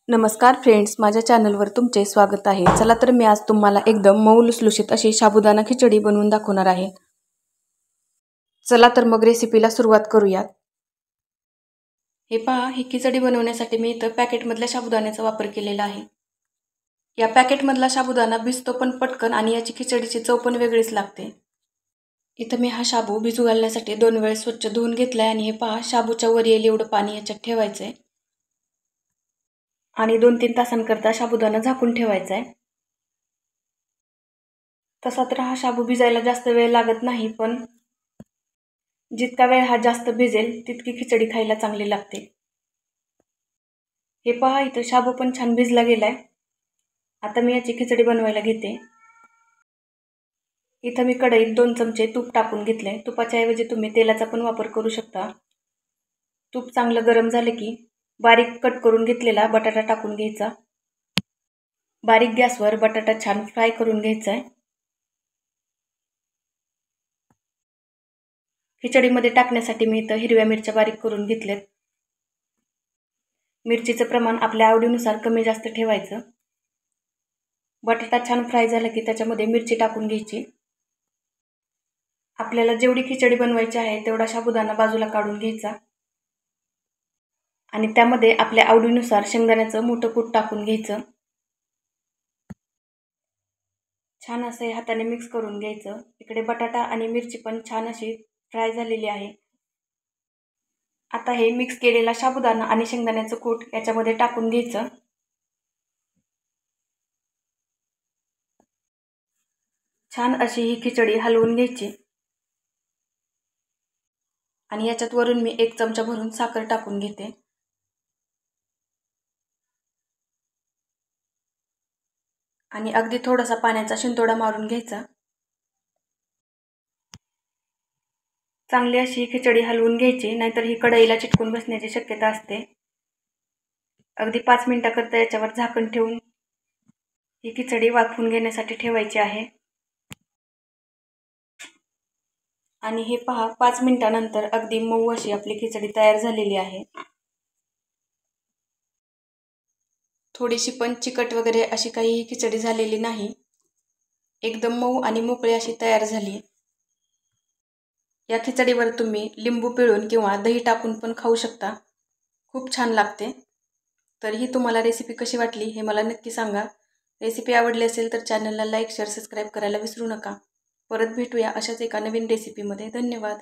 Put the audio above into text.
नमस्कार फ्रेंड्स, माझ्या चॅनलवर तुमचे स्वागत आहे। चला तर मी आज तुम्हाला एकदम मऊ लुसलुशीत अशी साबुदाणा खिचडी बनवून दाखवणार आहे। चला तर मग रेसिपीला सुरुवात करूयात। हे पहा, ही खिचडी बनवण्यासाठी मी इथं पॅकेटमधल्या साबुदाण्याचा वापर केलेला आहे। या पॅकेटमधला साबुदाणा भिजतो पण पटकन आणि याची खिचडीची चव पण वेगळीच लागते। इथं मी हा शाबू भिजू घालण्यासाठी 2 वेळा स्वच्छ धुवून घेतलाय आणि हे पहा, शाबूच्या वर येईल एवढं पाणी याच्यात ठेवायचंय आणि 2-3 तासांकरता साबुदाणा झाकून ठेवायचा आहे। तसा तर हा शाबू भिजायला जास्त वेळ लागत नाही, पण जितका वेळ हा जास्त भिजेल तितकी खिचडी खायला चांगली लागते। हे पहा, इथं शाबू पण छान भिजला गेलाय। आता मी याची खिचडी बनवायला घेते। इथं मी कढईत 2 चमचे तूप टाकून घेतले। तुपाच्या ऐवजी तुम्ही तेलाचा पण वापर करू शकता। तूप चांगलं गरम झाले की बारीक कट करून घेतलेला बटाटा टाकून घ्यायचा। बारीक गॅसवर बटाटा छान फ्राय करून घ्यायचा आहे। खिचडीमध्ये टाकण्यासाठी मी इथं हिरव्या मिरच्या बारीक करून घेतल्यात। मिरचीचं प्रमाण आपल्या आवडीनुसार कमी जास्त ठेवायचं। बटाटा छान फ्राय झाला की त्याच्यामध्ये मिरची टाकून घ्यायची। आपल्याला जेवढी खिचडी बनवायची आहे तेवढा साबुदाणा बाजूला काढून घ्यायचा आणि त्यामध्ये आपल्या आवडीनुसार शेंगदाण्याचं मोठं कूट टाकून घ्यायचं। छान असे हाताने मिक्स करून घ्यायचं। इकडे बटाटा आणि मिरची पण छान अशी फ्राय झालेली आहे। आता हे मिक्स केलेला साबुदाणा आणि शेंगदाण्याचं कूट याच्यामध्ये टाकून घ्यायचं। छान अशी ही खिचडी हलवून घ्यायची आणि याच्यात वरून मी 1 चमचा भरून साखर टाकून घेते आणि अगदी थोडासा पाण्याचा शिंतोडा मारून घ्यायचा। चांगली अशी खिचडी हलवून घ्यायची, नाहीतर ही कढईला चिटकून बसण्याची शक्यता असते। अगदी 5 मिनिटांकरता याच्यावर झाकण ठेवून ही खिचडी वाफवून घेण्यासाठी ठेवायची आहे। आणि हे पहा, 5 मिनिटांनंतर अगदी मऊ अशी आपली खिचडी तयार झालेली आहे। थोडीशी पण चिकट वगैरे अशी काही खिचडी झालेली नाही। एकदम मऊ आणि मोकळी अशी तयार झाली। या खिचडीवर तुम्ही लिंबू पिळून किंवा दही टाकून पण खाऊ शकता। खूप छान लागते। तर ही तुम्हाला रेसिपी कशी वाटली हे मला नक्की सांगा। रेसिपी आवडली असेल तर चॅनलला लाईक, शेअर, सबस्क्राईब करायला विसरू नका। परत भेटूया अशाच एका नवीन रेसिपीमध्ये। धन्यवाद।